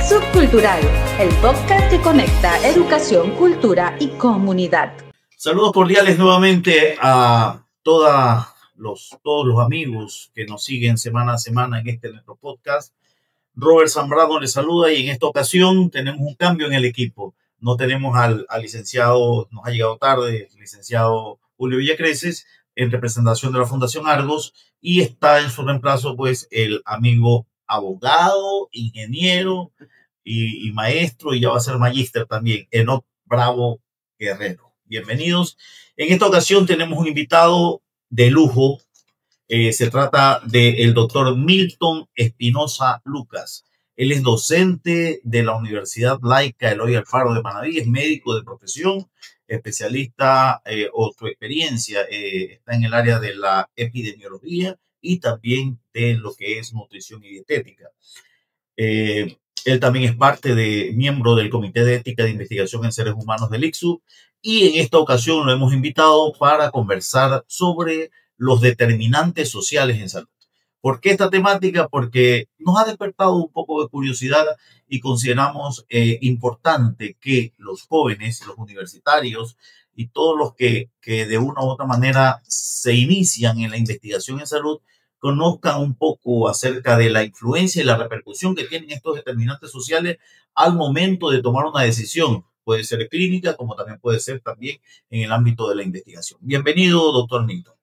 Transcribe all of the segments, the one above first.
Subcultural, el podcast que conecta educación, cultura y comunidad. Saludos cordiales nuevamente a todos los amigos que nos siguen semana a semana en nuestro podcast. Robert Zambrano les saluda y en esta ocasión tenemos un cambio en el equipo. No tenemos al licenciado, nos ha llegado tarde, el licenciado Julio Villacreces, en representación de la Fundación Argos, y está en su reemplazo pues el amigo abogado, ingeniero y maestro, y ya va a ser magíster también, Enoc Bravo Guerrero. Bienvenidos. En esta ocasión tenemos un invitado de lujo. Se trata del doctor Milton Espinosa Lucas. Él es docente de la Universidad Laica Eloy Alfaro de Manabí, es médico de profesión, especialista o su experiencia está en el área de la epidemiología y también de lo que es nutrición y dietética. Él también es miembro del Comité de Ética de Investigación en Seres Humanos del ICSU, y en esta ocasión lo hemos invitado para conversar sobre los determinantes sociales en salud. ¿Por qué esta temática? Porque nos ha despertado un poco de curiosidad y consideramos importante que los jóvenes, los universitarios y todos los que de una u otra manera se inician en la investigación en salud conozcan un poco acerca de la influencia y la repercusión que tienen estos determinantes sociales al momento de tomar una decisión. Puede ser clínica, como también puede ser también en el ámbito de la investigación. Bienvenido, doctor Milton.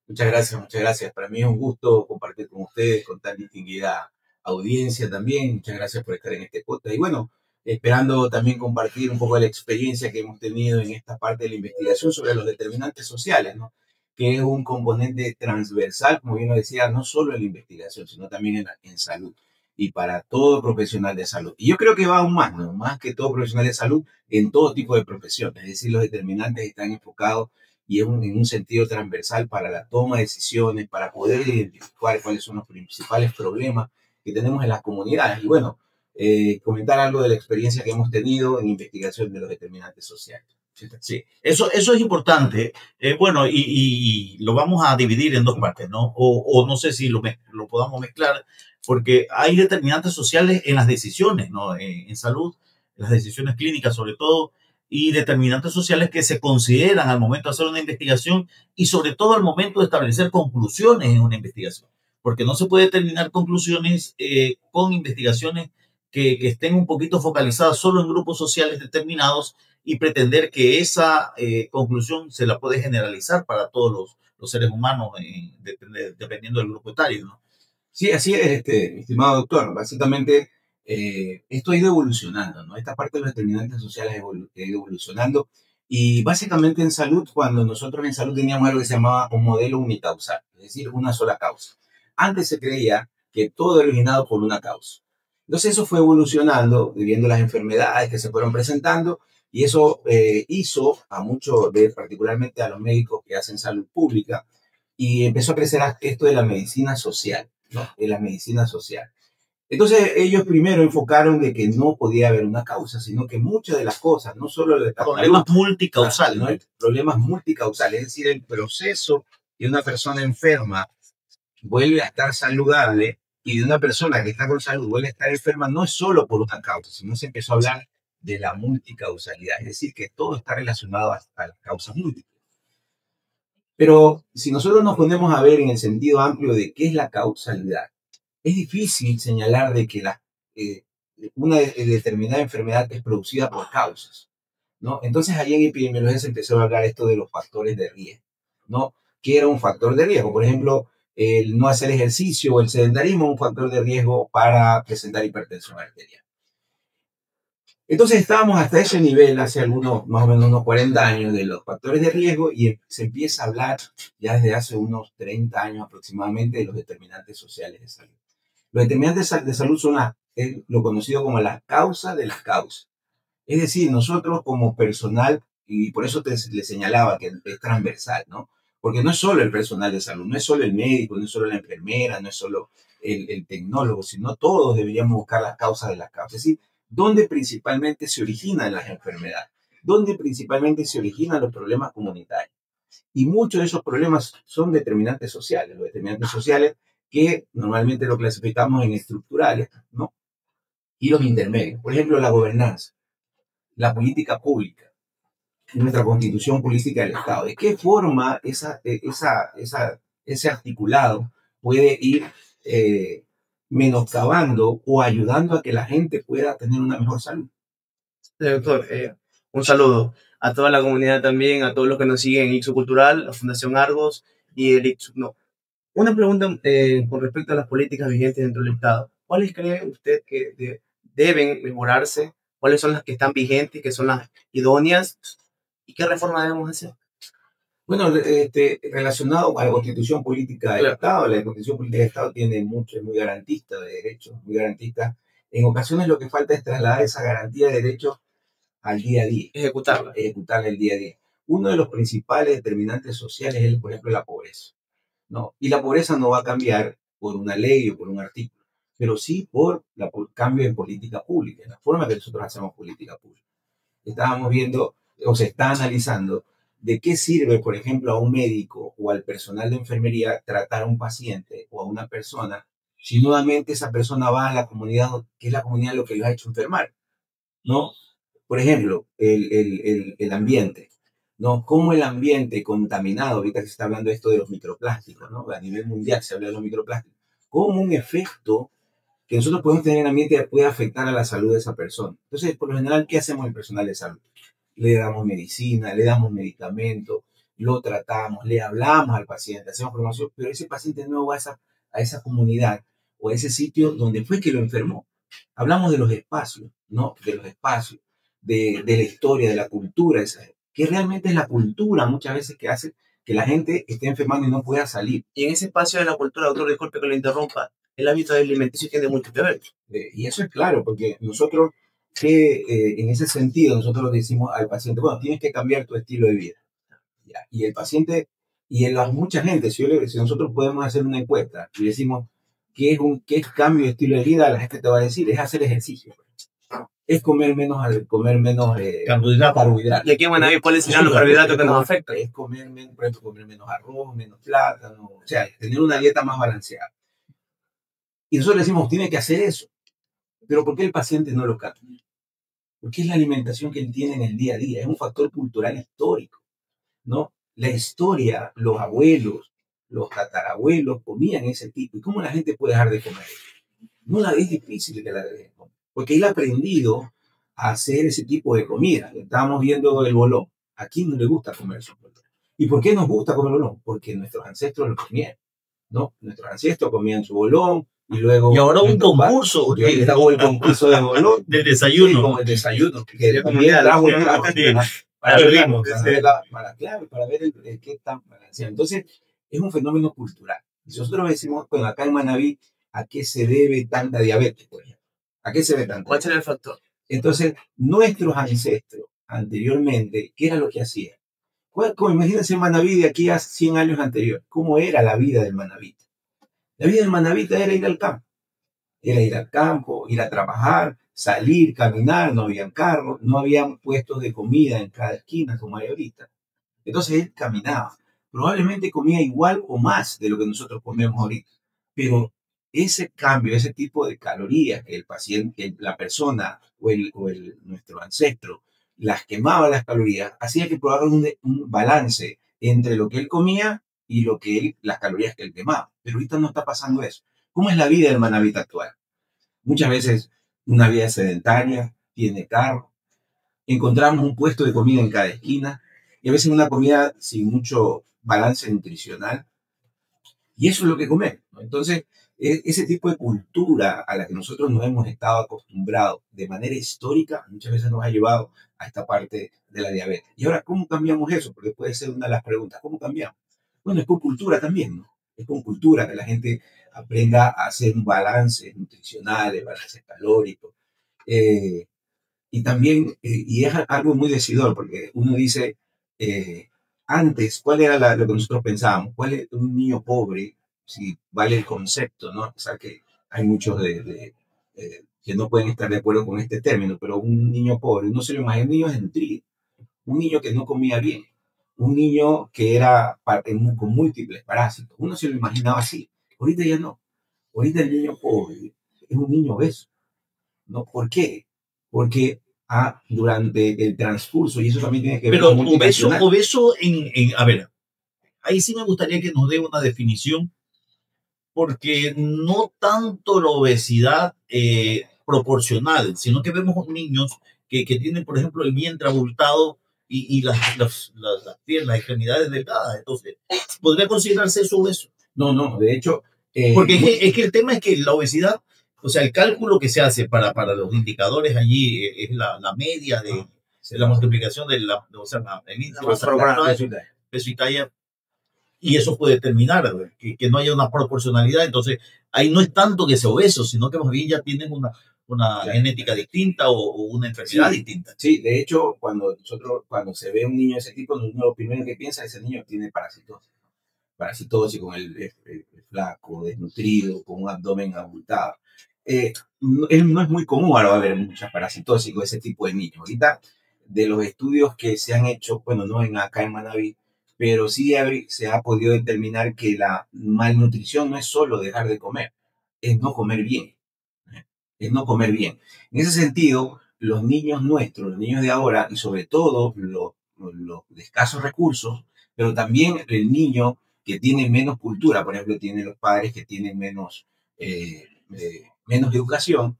Muchas gracias, muchas gracias. Para mí es un gusto compartir con ustedes, con tan distinguida audiencia también. Muchas gracias por estar en este podcast. Y bueno, esperando también compartir un poco de la experiencia que hemos tenido en esta parte de la investigación sobre los determinantes sociales, ¿no? Que es un componente transversal, como bien lo decía, no solo en la investigación, sino también en salud y para todo profesional de salud. Y yo creo que va aún más, ¿no? Más que todo profesional de salud en todo tipo de profesiones. Es decir, los determinantes están enfocados y en un sentido transversal para la toma de decisiones, para poder identificar cuáles son los principales problemas que tenemos en las comunidades. Y bueno, comentar algo de la experiencia que hemos tenido en investigación de los determinantes sociales. Sí, eso es importante. Bueno, y lo vamos a dividir en dos partes, ¿no? O no sé si lo podamos mezclar, porque hay determinantes sociales en las decisiones, ¿no? En salud, las decisiones clínicas sobre todo, y determinantes sociales que se consideran al momento de hacer una investigación y sobre todo al momento de establecer conclusiones en una investigación, porque no se puede determinar conclusiones con investigaciones que estén un poquito focalizadas solo en grupos sociales determinados y pretender que esa conclusión se la puede generalizar para todos los seres humanos dependiendo del grupo etario, ¿no? Sí, así es, mi estimado doctor. Básicamente, esto ha ido evolucionando, ¿no? Esta parte de los determinantes sociales ha ido evolucionando. Y básicamente en salud, cuando nosotros en salud teníamos algo que se llamaba un modelo unicausal, es decir, una sola causa. Antes se creía que todo era originado por una causa. Entonces eso fue evolucionando, viviendo las enfermedades que se fueron presentando, y eso hizo a muchos, particularmente a los médicos que hacen salud pública, y empezó a crecer esto de la medicina social, ¿no? De la medicina social. Entonces ellos primero enfocaron de que no podía haber una causa, sino que muchas de las cosas, no solo de problemas multicausales, ¿no? Problemas multicausales, es decir, el proceso de una persona enferma vuelve a estar saludable y de una persona que está con salud vuelve a estar enferma, no es solo por una causa, sino se empezó a hablar de la multicausalidad, es decir, que todo está relacionado a las causas múltiples. Pero si nosotros nos ponemos a ver en el sentido amplio de qué es la causalidad, es difícil señalar de que una determinada enfermedad es producida por causas, ¿no? Entonces, allí en epidemiología se empezó a hablar esto de los factores de riesgo, ¿no? ¿Qué era un factor de riesgo? Por ejemplo, el no hacer ejercicio o el sedentarismo es un factor de riesgo para presentar hipertensión arterial. Entonces estábamos hasta ese nivel hace más o menos unos 40 años de los factores de riesgo y se empieza a hablar ya desde hace unos 30 años aproximadamente de los determinantes sociales de salud. Los determinantes de salud son lo conocido como la causa de las causas. Es decir, nosotros como personal, y por eso le señalaba que es transversal, ¿no? Porque no es solo el personal de salud, no es solo el médico, no es solo la enfermera, no es solo el tecnólogo, sino todos deberíamos buscar las causas de las causas. Es decir, ¿dónde principalmente se originan las enfermedades? ¿Dónde principalmente se originan los problemas comunitarios? Y muchos de esos problemas son determinantes sociales. Los determinantes sociales que normalmente lo clasificamos en estructurales, ¿no? y los intermedios. Por ejemplo, la gobernanza, la política pública, nuestra constitución política del Estado. ¿De qué forma ese articulado puede ir menoscabando o ayudando a que la gente pueda tener una mejor salud? Doctor, un saludo a toda la comunidad también, a todos los que nos siguen en Ixo Cultural, la Fundación Argos y el Ixo. No. Una pregunta con respecto a las políticas vigentes dentro del Estado. ¿Cuáles cree usted que deben mejorarse? ¿Cuáles son las que están vigentes, que son las idóneas? ¿Y qué reforma debemos hacer? Bueno, relacionado a la Constitución Política del Estado, la Constitución Política del Estado tiene mucho, es muy garantista de derechos, muy garantista. En ocasiones lo que falta es trasladar esa garantía de derechos al día a día. Ejecutarla. Ejecutarla el día a día. Uno de los principales determinantes sociales es, por ejemplo, la pobreza, ¿no? Y la pobreza no va a cambiar por una ley o por un artículo, pero sí por cambio en política pública, en la forma que nosotros hacemos política pública. Estábamos viendo, o se está analizando, de qué sirve, por ejemplo, a un médico o al personal de enfermería tratar a un paciente o a una persona si nuevamente esa persona va a la comunidad, que es la comunidad lo que lo ha hecho enfermar, ¿no? Por ejemplo, el ambiente, ¿no? Cómo el ambiente contaminado, ahorita que se está hablando de esto de los microplásticos, ¿no? A nivel mundial se habla de los microplásticos, cómo un efecto que nosotros podemos tener en el ambiente puede afectar a la salud de esa persona. Entonces, por lo general, ¿qué hacemos el personal de salud? Le damos medicina, le damos medicamentos, lo tratamos, le hablamos al paciente, hacemos formación, pero ese paciente no va a esa comunidad o a ese sitio donde fue que lo enfermó. Hablamos de los espacios, ¿no? De los espacios, de la historia, de la cultura, que realmente es la cultura muchas veces que hace que la gente esté enfermando y no pueda salir. Y en ese espacio de la cultura, doctor, disculpe que lo interrumpa, el hábito alimenticio tiene mucho que ver. Y eso es claro, porque nosotros, en ese sentido, nosotros le decimos al paciente, bueno, tienes que cambiar tu estilo de vida. ¿Ya? Y el paciente, y mucha gente, si nosotros podemos hacer una encuesta y decimos, ¿qué es cambio de estilo de vida? La gente te va a decir, es hacer ejercicio. Es comer menos carbohidratos. ¿Y aquí en Manaví cuáles serán los carbohidratos que nos afectan? Es comer menos, por ejemplo, comer menos arroz, menos plátano, o sea, tener una dieta más balanceada. Y nosotros le decimos, tiene que hacer eso. Pero ¿por qué el paciente no lo cambia? Porque es la alimentación que él tiene en el día a día, es un factor cultural histórico, ¿no? La historia, los abuelos, los tatarabuelos comían ese tipo. ¿Y cómo la gente puede dejar de comer? No es difícil que la deje de comer, porque él ha aprendido a hacer ese tipo de comida. Estábamos viendo el bolón. ¿A quién no le gusta comer su bolón? ¿Y por qué nos gusta comer bolón? Porque nuestros ancestros lo comían, ¿no? Nuestros ancestros comían su bolón y luego... Y ahora un concurso. Y está como el concurso de bolón. Del desayuno. Sí, como el desayuno. Que también trajo el para ver qué tan balanceado. Entonces, es un fenómeno cultural. Si nosotros decimos, bueno, acá en Manaví, ¿a qué se debe tanta diabetes, por ejemplo? ¿A qué se debe tanta? ¿Cuál será el factor? Entonces, nuestros ancestros, anteriormente, ¿qué era lo que hacían? Imagínense el Manaví de aquí a 100 años anterior. ¿Cómo era la vida del manavita? La vida del manavita era ir al campo. Era ir al campo, ir a trabajar, salir, caminar, no habían carros, no habían puestos de comida en cada esquina como hay ahorita. Entonces él caminaba. Probablemente comía igual o más de lo que nosotros comemos ahorita. Pero ese cambio, ese tipo de calorías que el paciente, la persona o nuestro ancestro las quemaba las calorías, hacía que probara un balance entre lo que él comía y las calorías que él quemaba. Pero ahorita no está pasando eso. ¿Cómo es la vida del manavita actual? Muchas veces una vida sedentaria, tiene carro, encontramos un puesto de comida en cada esquina y a veces una comida sin mucho balance nutricional. Y eso es lo que comemos, ¿no? Entonces, ese tipo de cultura a la que nosotros nos hemos estado acostumbrados de manera histórica, muchas veces nos ha llevado a esta parte de la diabetes. Y ahora, ¿cómo cambiamos eso? Porque puede ser una de las preguntas. ¿Cómo cambiamos? Bueno, es con cultura también, ¿no? Es con cultura que la gente aprenda a hacer un balance nutricional, balance calórico. Y también, y es algo muy decidor, porque uno dice, antes, ¿cuál era lo que nosotros pensábamos? ¿Cuál es un niño pobre? Si vale el concepto, ¿no? O sea, que hay muchos que no pueden estar de acuerdo con este término, pero un niño pobre, no se lo imagina, un niño desnutrido, un niño que no comía bien, un niño que era con múltiples parásitos. Uno se lo imaginaba así. Ahorita ya no. Ahorita el niño pobre es un niño obeso. ¿no? ¿Por qué? Porque durante el transcurso, y eso también tiene que ver Pero con multinacional. obeso a ver, ahí sí me gustaría que nos dé una definición, porque no tanto la obesidad proporcional, sino que vemos niños que tienen, por ejemplo, el vientre abultado y las piernas, las extremidades delgadas. Entonces, ¿podría considerarse eso obeso? No, de hecho... Porque es que el tema es que la obesidad, o sea, el cálculo que se hace para los indicadores allí es la media de la multiplicación de o sea, el índice de masa corporal, peso y talla, y eso puede determinar que no haya una proporcionalidad. Entonces, ahí no es tanto que sea obeso, sino que más bien ya tienen una genética distinta o una enfermedad distinta. Sí, de hecho, cuando se ve un niño de ese tipo, uno lo primero que piensa es que ese niño tiene parasitosis con el flaco, desnutrido, con un abdomen abultado. No es muy común ahora ver muchas parasitosis con ese tipo de niños. Ahorita, de los estudios que se han hecho, bueno, no acá en Manabí, pero sí se ha podido determinar que la malnutrición no es solo dejar de comer, es no comer bien. Es no comer bien. En ese sentido, los niños nuestros, los niños de ahora, y sobre todo los de escasos recursos, pero también el niño que tiene menos cultura, por ejemplo, tiene los padres que tienen menos educación,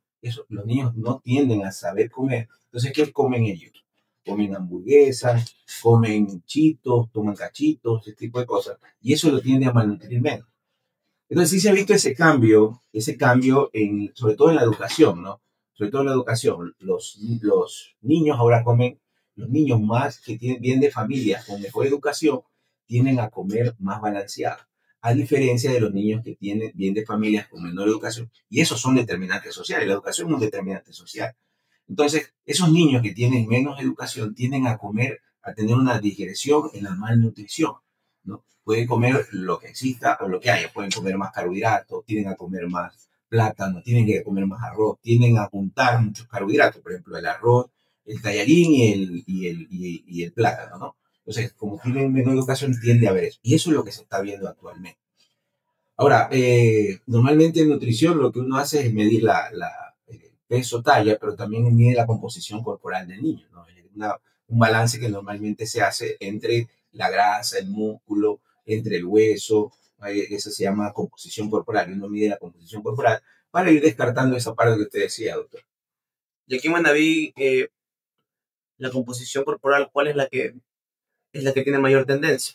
los niños no tienden a saber comer. Entonces, ¿qué comen ellos? Comen hamburguesas, comen chitos, toman cachitos, ese tipo de cosas, y eso lo tiende a malnutrir menos. Entonces sí se ha visto ese cambio sobre todo en la educación, ¿no? Sobre todo en la educación. Los niños ahora comen, los niños más que vienen de familias con mejor educación, tienden a comer más balanceado, a diferencia de los niños que vienen de familias con menor educación, y esos son determinantes sociales. La educación es un determinante social. Entonces, esos niños que tienen menos educación tienden a tener una digresión en la malnutrición, ¿no? Pueden comer lo que exista o lo que haya, pueden comer más carbohidratos, tienden a comer más plátano, tienen que comer más arroz, tienden a juntar muchos carbohidratos, por ejemplo, el arroz, el tallarín y el plátano, ¿no? Entonces, como tienen menor educación, tiende a haber eso. Y eso es lo que se está viendo actualmente. Ahora, normalmente en nutrición lo que uno hace es medir el peso, talla, pero también mide la composición corporal del niño, ¿no? Es un balance que normalmente se hace entre la grasa, el músculo, entre el hueso. Eso se llama composición corporal. Uno mide la composición corporal para ir descartando esa parte que usted decía, doctor. Y aquí en Manabí, la composición corporal, ¿cuál es la que tiene mayor tendencia?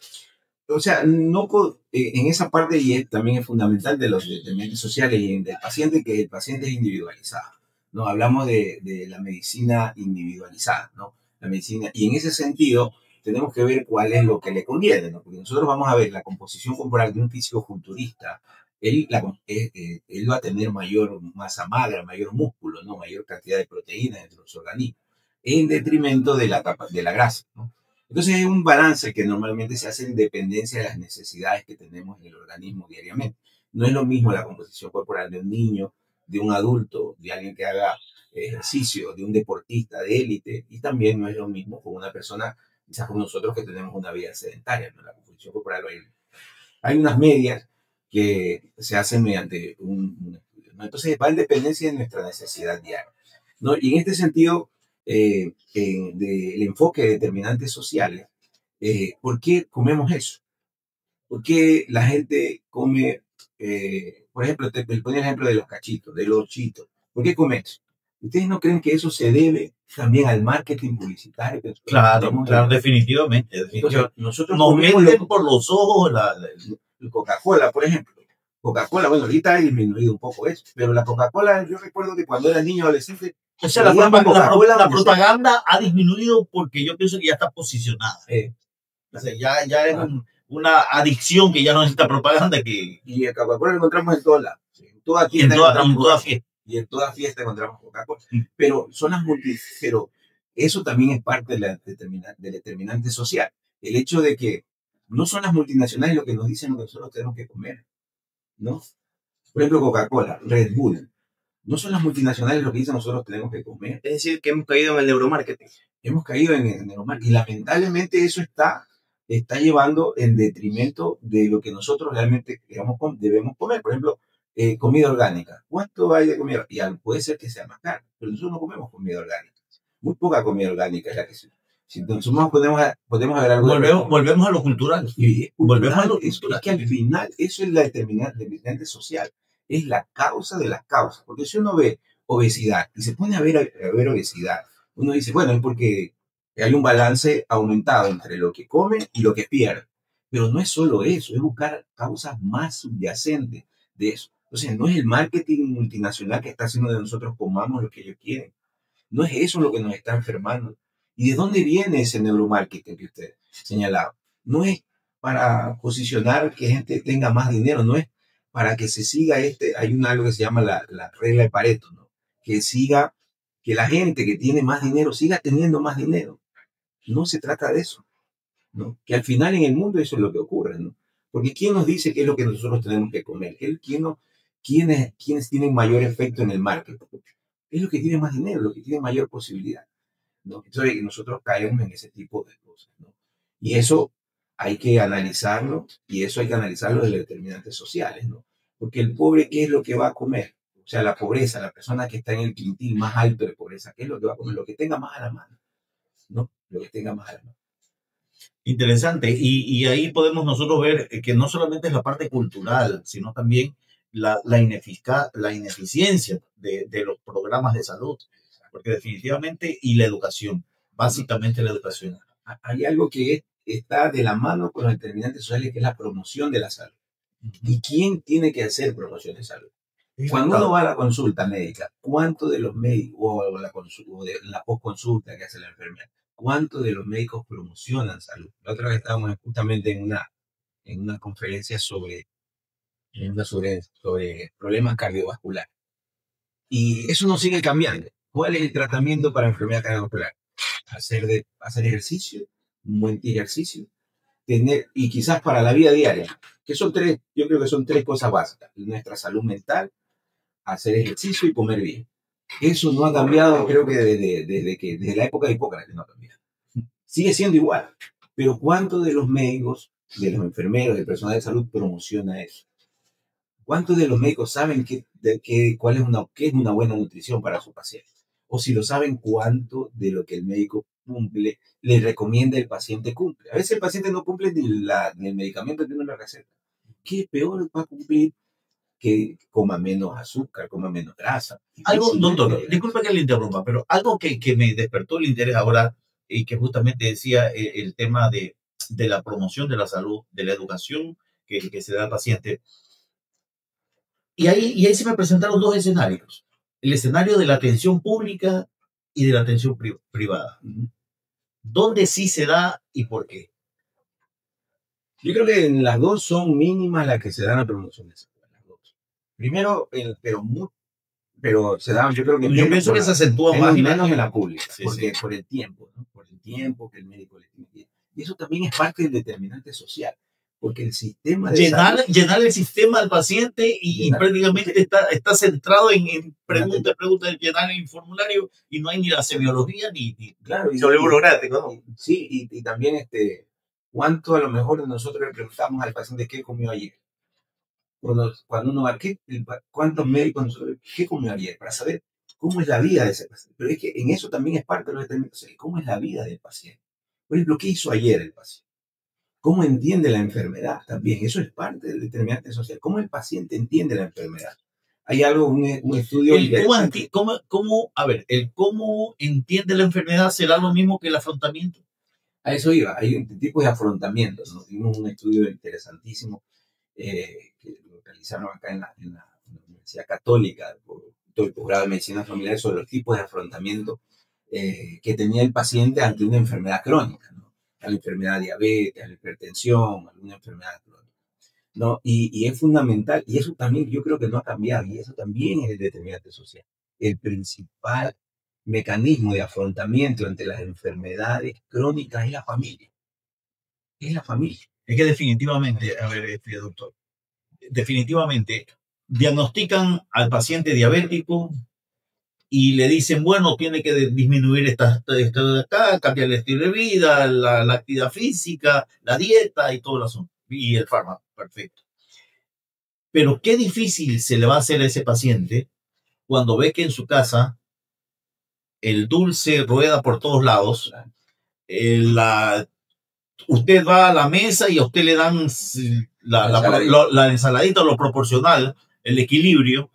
O sea, no en esa parte, y también es fundamental de los determinantes sociales y del paciente, que el paciente es individualizado, ¿no? Hablamos de la medicina individualizada, ¿no? La medicina, y en ese sentido tenemos que ver cuál es lo que le conviene, ¿no? Porque nosotros vamos a ver la composición corporal de un fisicoculturista. Él va a tener mayor masa magra, mayor músculo, ¿no? Mayor cantidad de proteínas dentro de su organismo, en detrimento de la grasa, ¿no? Entonces hay un balance que normalmente se hace en dependencia de las necesidades que tenemos en el organismo diariamente. No es lo mismo la composición corporal de un niño, de un adulto, de alguien que haga ejercicio, de un deportista de élite, y también no es lo mismo con una persona, quizás con nosotros que tenemos una vida sedentaria, ¿no? La composición corporal hay unas medias que se hacen mediante un estudio, ¿no? Entonces va en dependencia de nuestra necesidad diaria, ¿no? Y en este sentido, del enfoque de determinantes sociales, ¿por qué comemos eso? ¿Por qué la gente come, por ejemplo, te ponía el ejemplo de los cachitos, de los chitos? ¿Por qué come eso? ¿Ustedes no creen que eso se debe también al marketing publicitario? Claro, definitivamente. Entonces, nosotros nos meten por los ojos Coca-Cola, por ejemplo. Coca-Cola, bueno, ahorita ha disminuido un poco eso, pero la Coca-Cola, yo recuerdo que cuando era niño adolescente, o sea, la propaganda ha disminuido porque yo pienso que ya está posicionada. O sea, ya es una adicción que ya no necesita propaganda. Y el Coca-Cola lo encontramos en todas ladas. En toda tienda, y en toda fiesta encontramos Coca-Cola. Pero son pero eso también es parte del determinante social. El hecho de que no son las multinacionales lo que nos dicen lo que nosotros tenemos que comer, ¿no? Por ejemplo, Coca-Cola, Red Bull. No son las multinacionales lo que dicen nosotros tenemos que comer. Es decir, que hemos caído en el neuromarketing. Hemos caído en el neuromarketing. Y lamentablemente eso está llevando en detrimento de lo que nosotros realmente debemos comer. Por ejemplo, comida orgánica. ¿Cuánto hay de comida? Y puede ser que sea más caro, pero nosotros no comemos comida orgánica. Muy poca comida orgánica es la que se... Si nosotros podemos ver algo... Volvemos a lo cultural. Y Volvemos a lo es cultural. que al final eso es la determinante social. Es la causa de las causas. Porque si uno ve obesidad y se pone a ver obesidad, uno dice, bueno, es porque hay un balance aumentado entre lo que come y lo que pierde. Pero no es solo eso, es buscar causas más subyacentes de eso. Entonces, no es el marketing multinacional que está haciendo de nosotros comamos lo que ellos quieren. No es eso lo que nos está enfermando. ¿Y de dónde viene ese neuromarketing que usted señalaba? No es para posicionar que gente tenga más dinero, no es para que se siga hay algo que se llama la regla de Pareto, ¿no? Que la gente que tiene más dinero siga teniendo más dinero. No se trata de eso, ¿no? Que al final en el mundo eso es lo que ocurre, ¿no? Porque ¿quién nos dice qué es lo que nosotros tenemos que comer? ¿Quiénes tienen mayor efecto en el marketing? Es lo que tiene más dinero, lo que tiene mayor posibilidad, ¿no? Entonces nosotros caemos en ese tipo de cosas, ¿no? Y eso hay que analizarlo, y eso hay que analizarlo de los determinantes sociales, ¿no? Porque el pobre, ¿qué es lo que va a comer? O sea, la pobreza, la persona que está en el quintil más alto de pobreza, ¿qué es lo que va a comer? Lo que tenga más a la mano, ¿no? Lo que tenga más a la mano. Interesante. Y ahí podemos nosotros ver que no solamente es la parte cultural, sino también la ineficiencia de los programas de salud, porque definitivamente, y la educación, básicamente la educación. Hay algo que está de la mano con los determinantes sociales, que es la promoción de la salud. ¿Y quién tiene que hacer promoción de salud? Cuando uno va a la consulta médica, ¿cuánto de los médicos, o de la postconsulta que hace la enfermera, cuánto de los médicos promocionan salud? La otra vez estábamos justamente en una conferencia sobre problemas cardiovasculares. Y eso no sigue cambiando. ¿Cuál es el tratamiento para enfermedad cardiovascular? Hacer ejercicio, un buen ejercicio, y quizás para la vida diaria, que yo creo que son tres cosas básicas: nuestra salud mental, hacer ejercicio y comer bien. Eso no ha cambiado, creo que desde la época de Hipócrates no ha cambiado. Sigue siendo igual, pero ¿cuántos de los médicos, de los enfermeros, del personal de salud promociona eso? ¿Cuántos de los médicos saben qué es una buena nutrición para su paciente? O si lo saben, ¿cuánto de lo que el médico cumple le recomienda el paciente cumple? A veces el paciente no cumple ni el medicamento que uno le receta. ¿Qué peor va a cumplir? Que coma menos azúcar, coma menos grasa. Algo, doctor, disculpa que le interrumpa, pero algo que me despertó el interés ahora, y que justamente decía el tema de la promoción de la salud, de la educación que se da al paciente. Y ahí se me presentaron dos escenarios: el escenario de la atención pública y de la atención privada. ¿Dónde sí se da y por qué? Yo creo que en las dos son mínimas las que se dan a promoción de salud. Primero, pero se da, yo creo que... Yo pienso que se acentúa más menos en la pública, sí, porque por el tiempo, ¿no? Por el tiempo que el médico le tiene. Y eso también es parte del determinante social, porque el sistema de llenar el sistema al paciente y prácticamente está centrado en preguntas, llenar el formulario, y no hay ni la semiología ni claro, y sobre burocrático, ¿no? Sí, y también ¿cuánto a lo mejor nosotros le preguntamos al paciente qué comió ayer? Cuando uno va, ¿cuántos médicos nosotros, qué comió ayer? Para saber cómo es la vida de ese paciente. Pero es que en eso también es parte de los determinantes sociales. ¿Cómo es la vida del paciente? Por ejemplo, ¿qué hizo ayer el paciente? ¿Cómo entiende la enfermedad? También eso es parte del determinante social. ¿Cómo el paciente entiende la enfermedad? Hay un estudio... ¿Cómo entiende la enfermedad será lo mismo que el afrontamiento? A eso iba. Hay tipos de afrontamientos, ¿no? Tuvimos un estudio interesantísimo que lo realizaron acá en la Universidad Católica, todo el posgrado de Medicina Familiar, sobre los tipos de afrontamiento que tenía el paciente ante una enfermedad crónica, ¿no? A la enfermedad de diabetes, a la hipertensión, alguna enfermedad crónica, ¿no? Y es fundamental, y eso también yo creo que no ha cambiado, y eso también es el determinante social. El principal mecanismo de afrontamiento entre las enfermedades crónicas es la familia. Es la familia. Es que definitivamente, doctor, definitivamente diagnostican al paciente diabético y le dicen, bueno, tiene que disminuir esto de acá, cambiar el estilo de vida, la actividad física, la dieta y todo el asunto. Y el fármaco, perfecto. Pero qué difícil se le va a hacer a ese paciente cuando ve que en su casa el dulce rueda por todos lados, usted va a la mesa y a usted le dan la ensaladita, lo proporcional, el equilibrio,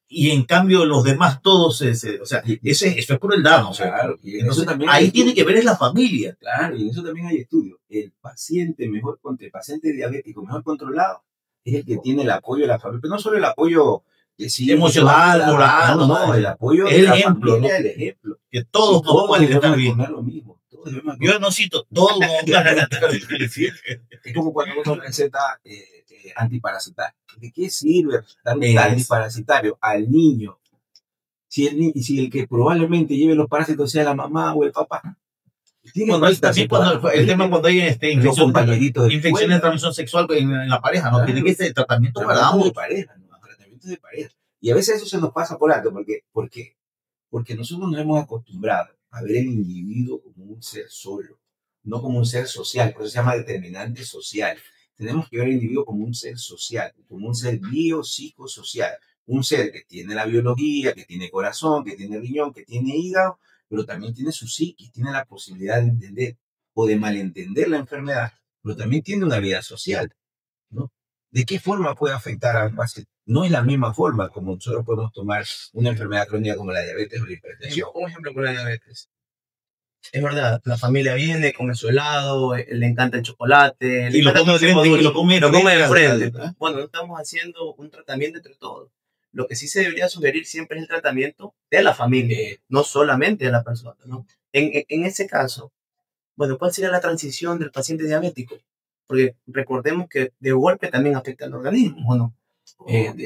y en cambio los demás todos, o sea, eso es crueldad, ¿no? O sea, Claro, y entonces, también ahí tiene que ver es la familia. Claro, y en eso también hay estudios. El paciente diabético mejor controlado es el que tiene el apoyo de la familia, pero no solo el apoyo que sí, Emocional, moral, no, el apoyo es el de la ejemplo, familia, ¿no? el ejemplo. Que todos Y todos pueden estar debemos bien. comer lo mismo. Yo no cito todo. Es como cuando uno receta antiparasitario. ¿De qué sirve dar un antiparasitario al niño si el que probablemente lleve los parásitos sea la mamá o el papá? También el tema cuando hay infecciones de transmisión sexual en la pareja, ¿no? Claro. Tiene que ser tratamiento para ambos. Tratamiento de pareja. Y a veces eso se nos pasa por alto, porque nosotros nos hemos acostumbrado a ver el individuo como un ser solo, no como un ser social, por eso se llama determinante social. Tenemos que ver al individuo como un ser social, como un ser biopsicosocial, un ser que tiene la biología, que tiene corazón, que tiene riñón, que tiene hígado, pero también tiene su psiquis, tiene la posibilidad de entender o de malentender la enfermedad, pero también tiene una vida social, ¿no? ¿De qué forma puede afectar a un paciente? No es la misma forma como nosotros podemos tomar una enfermedad crónica como la diabetes o la hipertensión. Un ejemplo con la diabetes. Es verdad, la familia viene, come su helado, le encanta el chocolate, y lo come de frente. Bueno, no estamos haciendo un tratamiento entre todos. Lo que sí se debería sugerir siempre es el tratamiento de la familia, no solamente de la persona, ¿no? En ese caso, bueno, ¿cuál sería la transición del paciente diabético? Porque recordemos que de golpe también afecta al organismo, ¿o no?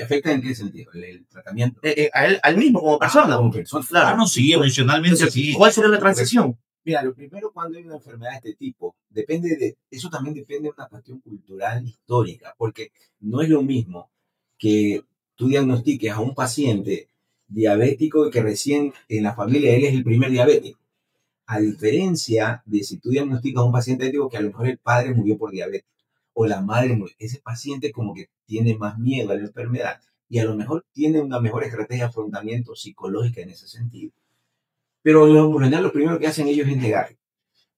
¿Afecta en qué sentido? ¿El tratamiento? Al mismo, como persona. Como persona. Claro. No, sí, emocionalmente sí. ¿Cuál sería la transición? Mira, lo primero cuando hay una enfermedad de este tipo, eso también depende de una cuestión cultural histórica, porque no es lo mismo que tú diagnostiques a un paciente diabético que recién en la familia él es el primer diabético, a diferencia de si tú diagnosticas a un paciente diabético que a lo mejor el padre murió por diabetes o la madre murió. Ese paciente como que tiene más miedo a la enfermedad y a lo mejor tiene una mejor estrategia de afrontamiento psicológica en ese sentido. Pero por lo general lo primero que hacen ellos es negar.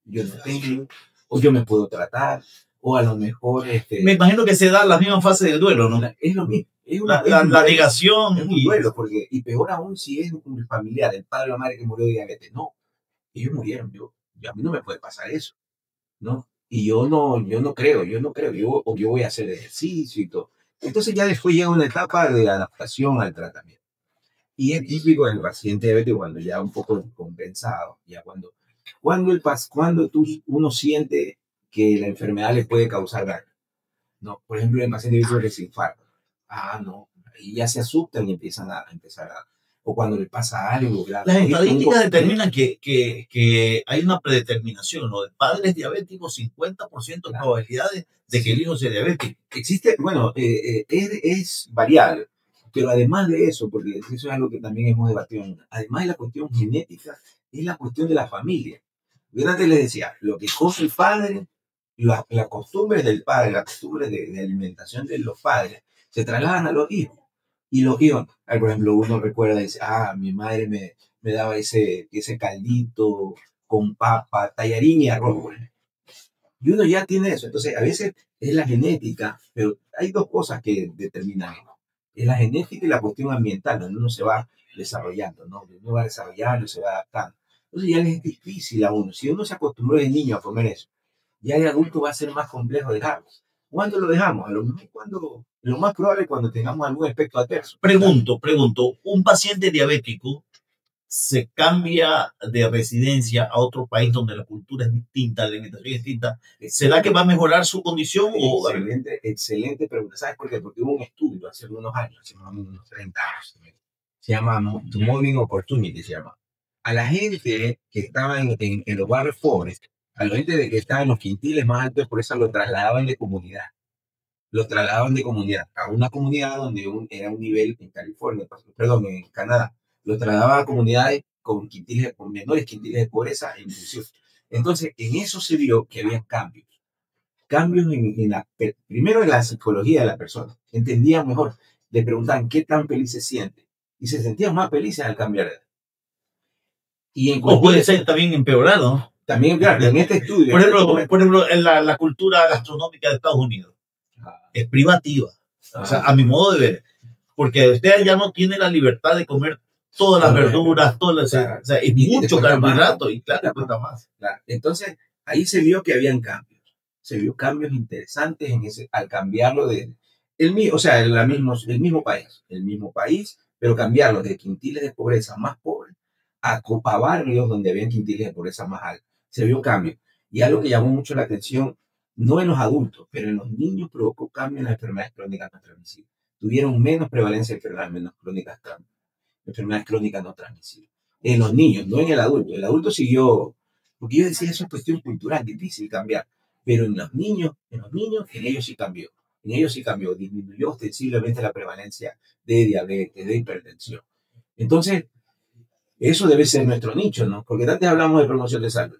Yo no tengo, o yo me puedo tratar, o a lo mejor... Me imagino que se da la misma fase del duelo, ¿no? Es lo mismo. La negación. Es un duelo, y peor aún si es un familiar, el padre o la madre que murió de diabetes. No, ellos murieron, a mí no me puede pasar eso, ¿no? Y yo no creo, yo voy a hacer ejercicio y todo. Entonces ya después llega una etapa de adaptación al tratamiento. Y es típico del paciente diabético cuando ya un poco compensado, ya cuando uno siente que la enfermedad le puede causar daño. No, por ejemplo, el paciente diabético que se infarta. No, y ya se asustan y empiezan a o cuando le pasa algo grave. Las estadísticas determinan que hay una predeterminación, ¿no? De padres diabéticos, 50% de probabilidades de que el hijo sea diabético. Existe, bueno, es variable. Pero además de eso, porque eso es algo que también hemos debatido, además de la cuestión genética, es la cuestión de la familia. Yo antes les decía, lo que come el padre, las costumbres del padre, las costumbres de alimentación de los padres, se trasladan a los hijos. Y los hijos, por ejemplo, uno recuerda y dice, mi madre me daba ese caldito con papa, tallarín y arroz. Y uno ya tiene eso. Entonces, a veces es la genética, pero hay dos cosas que determinan eso. Es la genética y la cuestión ambiental, donde uno se va desarrollando, ¿no? Uno va desarrollando, se va adaptando. Entonces ya es difícil a uno. Si uno se acostumbró de niño a comer eso, ya de adulto va a ser más complejo dejarlo. ¿Cuándo lo dejamos? A lo mejor lo más probable es cuando tengamos algún efecto adverso. Pregunto, un paciente diabético se cambia de residencia a otro país donde la cultura es distinta, la alimentación es distinta, ¿será que va a mejorar su condición? Excelente pregunta. ¿Sabes por qué? Porque hubo un estudio hace unos años, hace unos 30 años, se llama Moving Opportunity, se llama. A la gente que estaba en los barrios pobres, a la gente que estaba en los quintiles más altos, por eso lo trasladaban de comunidad. Lo trasladaban de comunidad a una comunidad donde era un nivel en California, perdón, en Canadá. Lo trasladaban a comunidades con menores quintiles de pobreza e inclusión. Entonces, en eso se vio que había cambios. cambios primero en la psicología de la persona. Entendían mejor. Le preguntaban qué tan feliz se siente. Y se sentían más felices al cambiar de edad. Y en O puede ser también empeorado, ¿no? También, claro, en este estudio. Por ejemplo, en la cultura gastronómica de Estados Unidos es privativa. O sea, a mi modo de ver. Porque usted ya no tiene la libertad de comer todas las verduras, todas las, o sea, es mucho carbohidrato y claro, cuesta más. Claro. Entonces, ahí se vio que habían cambios. Se vio cambios interesantes al cambiarlo el mismo país, pero cambiarlo de quintiles de pobreza más pobres a barrios donde habían quintiles de pobreza más altos. Se vio cambio. Y algo que llamó mucho la atención, no en los adultos, pero en los niños provocó cambio en las enfermedades crónicas no transmisibles. Tuvieron menos prevalencia de enfermedades crónicas no transmisibles. En los niños, no en el adulto. El adulto siguió, porque yo decía, eso es cuestión cultural, difícil cambiar. Pero en ellos sí cambió. En ellos sí cambió, disminuyó ostensiblemente la prevalencia de diabetes, de hipertensión. Entonces, eso debe ser nuestro nicho, ¿no? Porque antes hablamos de promoción de salud.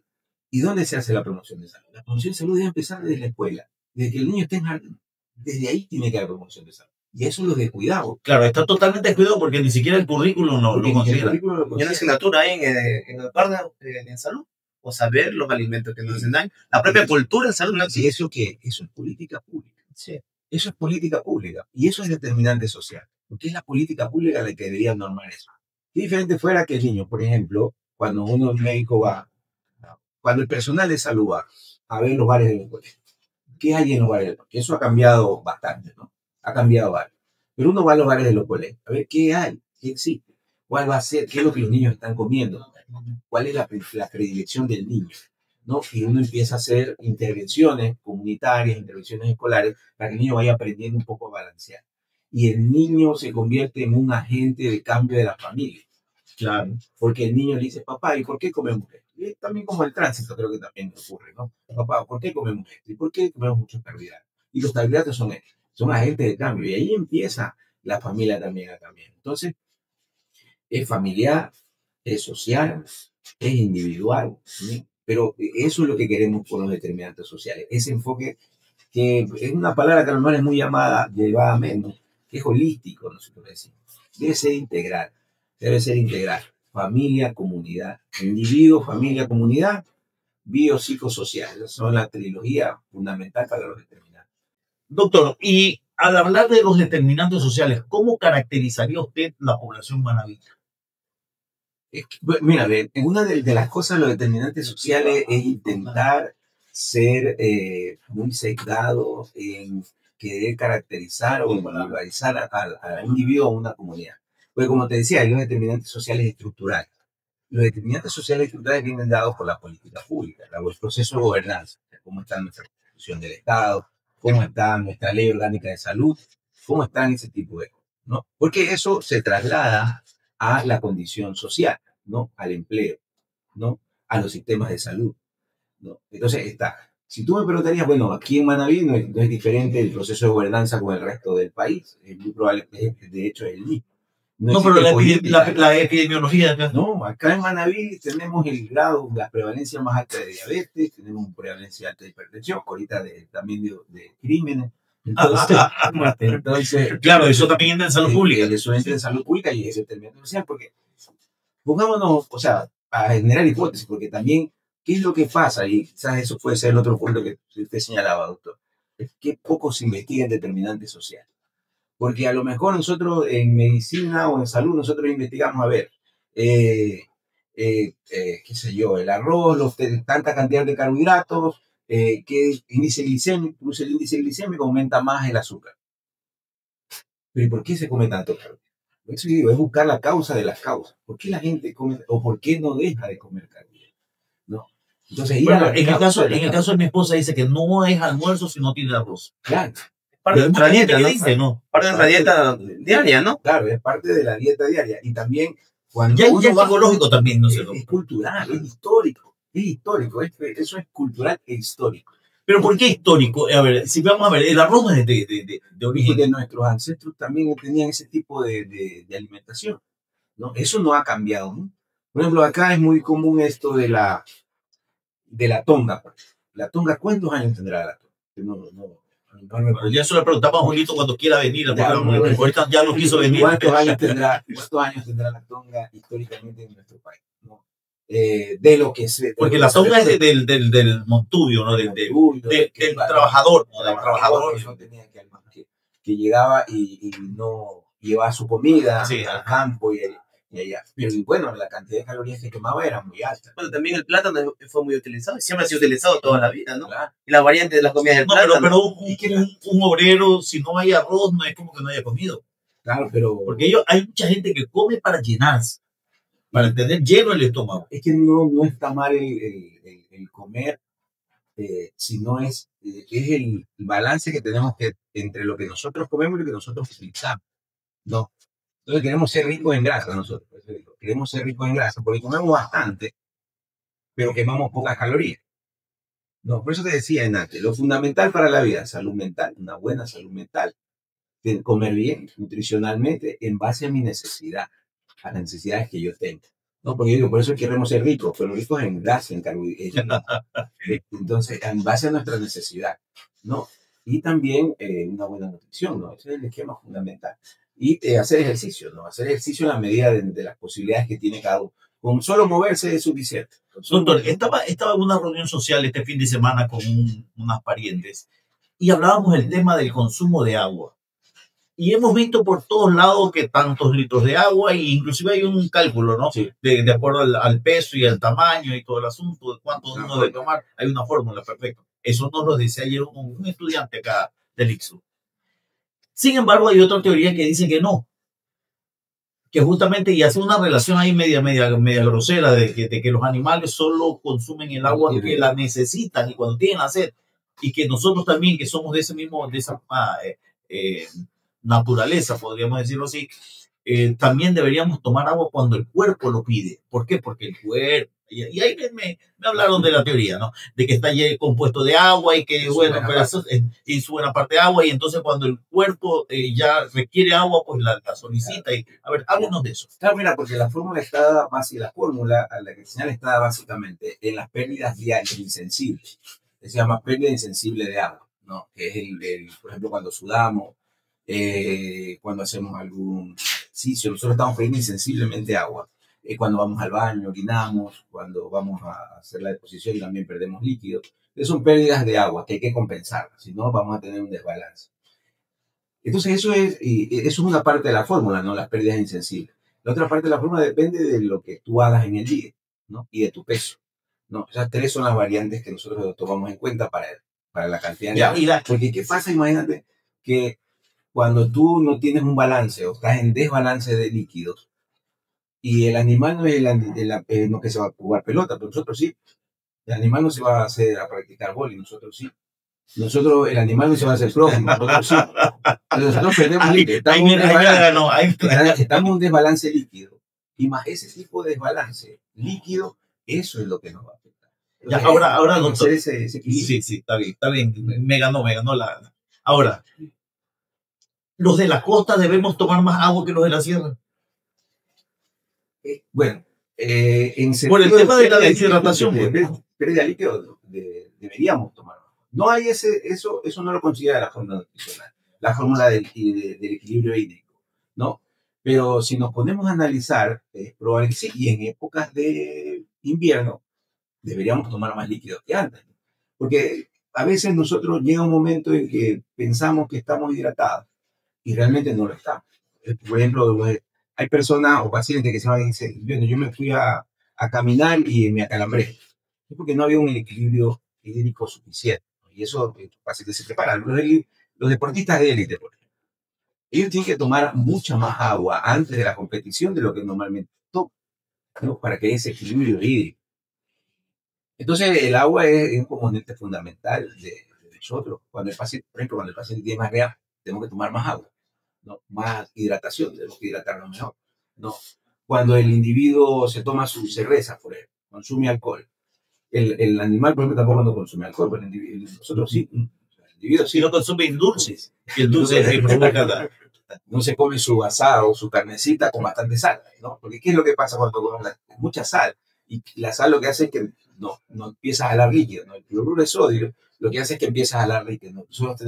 ¿Y dónde se hace la promoción de salud? La promoción de salud debe empezar desde la escuela, desde que el niño esté en jardín. Desde ahí tiene que haber promoción de salud. Y eso es lo descuidado. Claro, está totalmente descuidado porque ni siquiera el currículum lo considera. ¿Y una asignatura ahí en el par en salud? O saber los alimentos que nos hacen daño. La propia cultura en salud. Sí, ¿eso qué? Eso es política pública. Sí. Eso es política pública. Y eso es determinante social. Porque es la política pública la que debería normar eso. Qué diferente fuera que el niño, por ejemplo, cuando uno médico va, cuando el personal de salud va a ver los bares de los colegios. ¿Qué hay en los bares de los colegios? Eso ha cambiado bastante, ¿no? Ha cambiado algo. Pero uno va a los bares de los colegios a ver qué hay, qué existe, cuál va a ser, qué es lo que los niños están comiendo, cuál es la predilección del niño, ¿no? Y uno empieza a hacer intervenciones comunitarias, intervenciones escolares, para que el niño vaya aprendiendo un poco a balancear. Y el niño se convierte en un agente de cambio de la familia. Claro. Porque el niño le dice, papá, ¿y por qué comemos esto? Y también como el tránsito creo que también ocurre, ¿no? Papá, ¿por qué comemos esto? ¿Y por qué comemos muchos carbohidratos? Y los carbohidratos son estos. Son agentes de cambio y ahí empieza la familia también a cambiar. Entonces, es familiar, es social, es individual, ¿sí? Pero eso es lo que queremos con los determinantes sociales. Ese enfoque que es una palabra que a lo mejor es muy llevada a menos, que es holístico, nosotros decimos. Debe ser integral. Familia, comunidad. Individuo, familia, comunidad, biopsicosocial. Esas son la trilogía fundamental para los determinantes. Doctor, y al hablar de los determinantes sociales, ¿cómo caracterizaría usted la población manabita? Mira, una de las cosas de los determinantes sociales es intentar ser muy sesgado en querer caracterizar o individualizar al individuo o a una comunidad. Porque como te decía, hay los determinantes sociales estructurales. Los determinantes sociales estructurales vienen dados por la política pública, el proceso de gobernanza, cómo está nuestra constitución del Estado, cómo está nuestra ley orgánica de salud, cómo están ese tipo de cosas, ¿no? Porque eso se traslada a la condición social, ¿no? Al empleo, ¿no? A los sistemas de salud, ¿no? Entonces si tú me preguntarías, bueno, aquí en Manabí no es diferente el proceso de gobernanza con el resto del país, es muy probable, de hecho es el mismo. No, pero la epidemiología acá. No, acá en Manabí tenemos la prevalencia más alta de diabetes, tenemos una prevalencia alta de hipertensión, ahorita también de crímenes. Entonces, claro, eso también entra en salud pública. Eso entra en salud pública y es determinante social, porque pongámonos, o sea, a generar hipótesis, porque también, ¿qué es lo que pasa? Y quizás eso puede ser el otro punto que usted señalaba, doctor. Es que poco se investiga en determinantes sociales. Porque a lo mejor nosotros en medicina o en salud, nosotros investigamos, a ver, qué sé yo, el arroz, tanta cantidad de carbohidratos, que índice glicémico, incluso el índice glicémico aumenta más el azúcar. Pero ¿y por qué se come tanto carbohidrato? Eso digo, es buscar la causa de las causas. ¿Por qué la gente come o por qué no deja de comer carbohidratos? ¿No? Entonces, bueno, en el caso de mi esposa dice que no es almuerzo si no tiene arroz. Claro. Parte de nuestra dieta, ¿no? Parte de nuestra dieta diaria, ¿no? Claro, es parte de la dieta diaria. Y también, cuando ya es psicológico también, no sé. Es cultural, es histórico. Eso es cultural e histórico. ¿Pero por qué histórico? A ver, si vamos a ver, el arroz no es de origen. Porque nuestros ancestros también tenían ese tipo de alimentación, ¿no? Eso no ha cambiado, ¿no? Por ejemplo, acá es muy común esto de la tonga. La tonga, ¿cuántos años tendrá la tonga? Bueno, ya eso le preguntamos a Julito cuando quiera venir. Ya, Ahorita ya no quiso venir. ¿Cuántos años tendrá la tonga históricamente en nuestro país? ¿No? De lo que se... Porque la tonga es del Montubio, ¿no? Del trabajador, ¿no? Del trabajador. Que llegaba y no llevaba su comida Sí, al campo y allá. Pero bueno, la cantidad de calorías que quemaba era muy alta. Bueno, también el plátano fue muy utilizado, y siempre ha sido utilizado toda la vida, ¿no? Claro. Y la variante de las comidas del No, plátano. pero un obrero, si no hay arroz, no es como que no haya comido. Claro, pero... Porque hay mucha gente que come para llenarse, para tener lleno el estómago. Es que no está mal el comer, sino es el balance que tenemos entre lo que nosotros comemos y lo que nosotros utilizamos. No. Entonces queremos ser ricos en grasa nosotros. Queremos ser ricos en grasa porque comemos bastante, pero quemamos pocas calorías. No, por eso te decía antes, lo fundamental para la vida, salud mental, una buena salud mental, comer bien, nutricionalmente, en base a mi necesidad, a las necesidades que yo tengo. No, porque yo digo, por eso queremos ser ricos, pero ricos en grasa, en carbohidratos. Entonces, en base a nuestra necesidad, ¿no? Y también una buena nutrición, ¿no? Ese es el esquema fundamental. Y hacer ejercicio, ¿no? Hacer ejercicio en la medida de las posibilidades que tiene cada uno. Con solo moverse es suficiente. Doctor, estaba en una reunión social este fin de semana con unas parientes y hablábamos del tema del consumo de agua. Y hemos visto por todos lados que tantos litros de agua, e inclusive hay un cálculo, ¿no? Sí. De acuerdo al peso y al tamaño y todo el asunto, de cuánto uno debe tomar. Hay una fórmula perfecta. Eso nos lo decía ayer un estudiante acá del ICSU. Sin embargo, hay otra teoría que dice que no. Que justamente, y hace una relación ahí media grosera de que los animales solo consumen el agua que la necesitan y cuando tienen la sed. Y que nosotros también, que somos de esa naturaleza, podríamos decirlo así, también deberíamos tomar agua cuando el cuerpo lo pide. ¿Por qué? Porque el cuerpo... Y ahí me hablaron de la teoría, ¿no? De que está compuesto de agua y que, bueno, y su buena parte de agua, y entonces cuando el cuerpo ya requiere agua, pues la solicita. Y, a ver, háblenos de eso. Claro, mira, porque la fórmula está dada, la fórmula a la que señala está dada básicamente en las pérdidas diarias insensibles. Se llama pérdida insensible de agua, ¿no? Que es por ejemplo, cuando sudamos, cuando hacemos algún ejercicio, nosotros estamos perdiendo insensiblemente agua. Cuando vamos al baño, orinamos, cuando vamos a hacer la deposición también perdemos líquidos. Son pérdidas de agua que hay que compensar, si no vamos a tener un desbalance. Entonces eso es una parte de la fórmula, ¿no? Las pérdidas insensibles. La otra parte de la fórmula depende de lo que tú hagas en el día, ¿no? Y de tu peso, ¿no? Esas tres son las variantes que nosotros tomamos en cuenta para la cantidad de agua. Porque ¿qué pasa? Imagínate que cuando tú no tienes un balance o estás en desbalance de líquidos, y el animal no es no que se va a jugar pelota, pero nosotros sí. El animal no se va a practicar vóley, nosotros sí. El animal no se va a hacer prójimo, nosotros sí. Nosotros perdemos líquido. Estamos en un desbalance líquido. Y más ese tipo de desbalance líquido, eso es lo que nos va a afectar. Ya, ahora doctor. Ese sí, está bien. Me ganó la... Ahora, los de la costa debemos tomar más agua que los de la sierra. Bueno, por el tema de la deshidratación, pérdida de líquido deberíamos tomar. No hay eso no lo considera la fórmula nutricional, la fórmula del equilibrio hídrico, ¿no? Pero si nos ponemos a analizar, es probable que sí, y en épocas de invierno deberíamos tomar más líquido que antes, ¿no? Porque a veces nosotros llega un momento en que pensamos que estamos hidratados y realmente no lo estamos. Por ejemplo, hay personas o pacientes que se van y dicen, bueno, yo me fui a caminar y me acalambré. Es porque no había un equilibrio hídrico suficiente. Y eso los pacientes se preparan. Los deportistas de élite, por ejemplo, ellos tienen que tomar mucha más agua antes de la competición de lo que normalmente toman, ¿no? Para que haya ese equilibrio hídrico. Entonces, el agua es un componente fundamental de nosotros. Por ejemplo, cuando el paciente tiene marea, tenemos que tomar más agua. ¿No? Más hidratación, tenemos que hidratarnos mejor, ¿no? Cuando el individuo se toma su cerveza, por ejemplo, consume alcohol, el animal, por ejemplo, tampoco no consume alcohol, pero nosotros sí, el individuo sí. No consume dulces, y el dulce es no se come su asado o su carnecita con bastante sal, ¿no? Porque ¿qué es lo que pasa cuando comen mucha sal? Y la sal lo que hace es que no empieza a jalar líquido, ¿no? El cloruro de sodio lo que hace es que empieza a jalar líquido, ¿no? Nosotros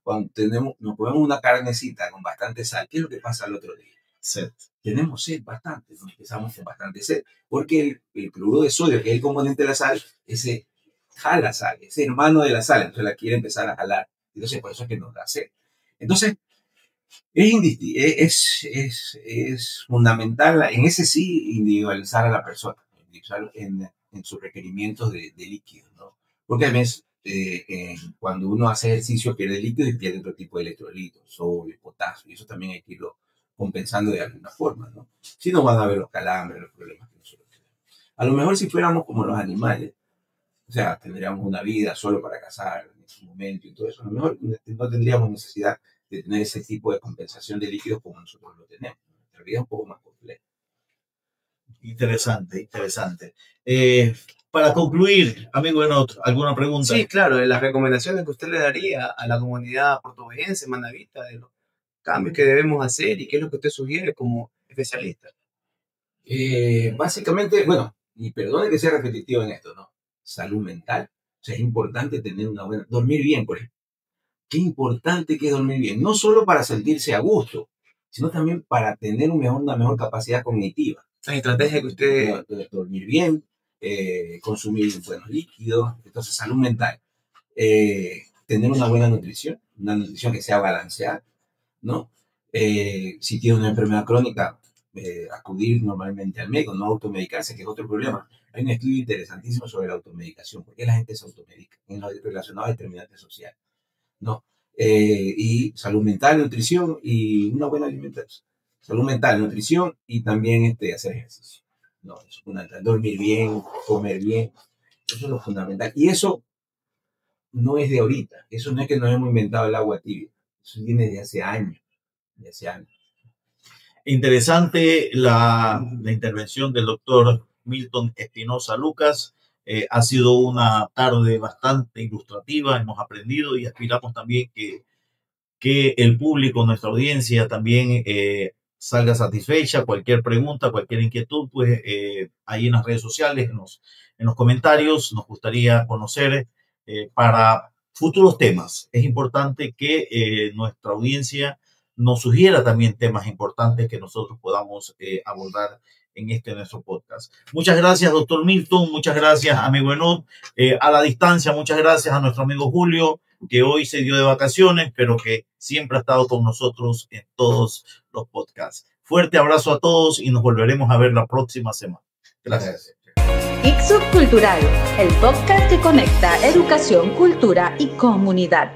cuando nos ponemos una carnecita con bastante sal, ¿qué es lo que pasa al otro día? Sed. Tenemos sed bastante, ¿no? Empezamos con bastante sed, porque el cloruro de sodio, que es el componente de la sal, ese jala sal, es hermano de la sal, entonces la quiere empezar a jalar. Entonces, por eso es que nos da sed. Entonces, es fundamental, en ese sí, individualizar a la persona, individualizar en sus requerimientos de líquidos, ¿no? Porque a veces, cuando uno hace ejercicio, pierde líquido y pierde otro tipo de electrolitos, sodio, potasio, y eso también hay que irlo compensando de alguna forma, ¿no? Si no van a haber los calambres, los problemas que nosotros tenemos. A lo mejor si fuéramos como los animales, o sea, tendríamos una vida solo para cazar en ese momento y todo eso, a lo mejor no tendríamos necesidad de tener ese tipo de compensación de líquidos como nosotros lo tenemos. Nuestra vida es un poco más compleja. Interesante, interesante. Para concluir, amigo Enot, ¿alguna pregunta? Sí, claro, las recomendaciones que usted le daría a la comunidad portuguesense, manavita, de los cambios que debemos hacer y qué es lo que usted sugiere como especialista. Básicamente, bueno, y perdone que sea repetitivo en esto, ¿no? Salud mental. O sea, es importante tener una buena... Dormir bien, por ejemplo. Qué importante que es dormir bien. No solo para sentirse a gusto, sino también para tener una mejor capacidad cognitiva. Las estrategias que usted... Dormir bien, consumir buenos líquidos. Entonces, salud mental. Tener una buena nutrición que sea balanceada, ¿no? Si tiene una enfermedad crónica, acudir normalmente al médico, no automedicarse, que es otro problema. Hay un estudio interesantísimo sobre la automedicación. ¿Por qué la gente se automedica? En lo relacionado a determinantes sociales, ¿no? Y salud mental, nutrición y una buena alimentación. Salud mental, nutrición y también hacer ejercicio. No, eso es fundamental. Dormir bien, comer bien. Eso es lo fundamental. Y eso no es de ahorita. Eso no es que nos hemos inventado el agua tibia. Eso viene de hace años. Interesante la intervención del doctor Milton Espinosa Lucas. Ha sido una tarde bastante ilustrativa, hemos aprendido y aspiramos también que el público, nuestra audiencia también salga satisfecha. Cualquier pregunta, cualquier inquietud, pues ahí en las redes sociales, en los comentarios, nos gustaría conocer para futuros temas. Es importante que nuestra audiencia nos sugiera también temas importantes que nosotros podamos abordar en nuestro podcast. Muchas gracias, doctor Milton. Muchas gracias, amigo Enot. A la distancia, muchas gracias a nuestro amigo Julio, que hoy se dio de vacaciones, pero que siempre ha estado con nosotros en todos los podcasts. Fuerte abrazo a todos y nos volveremos a ver la próxima semana. Gracias. ICSU Cultural, el podcast que conecta educación, cultura y comunidad.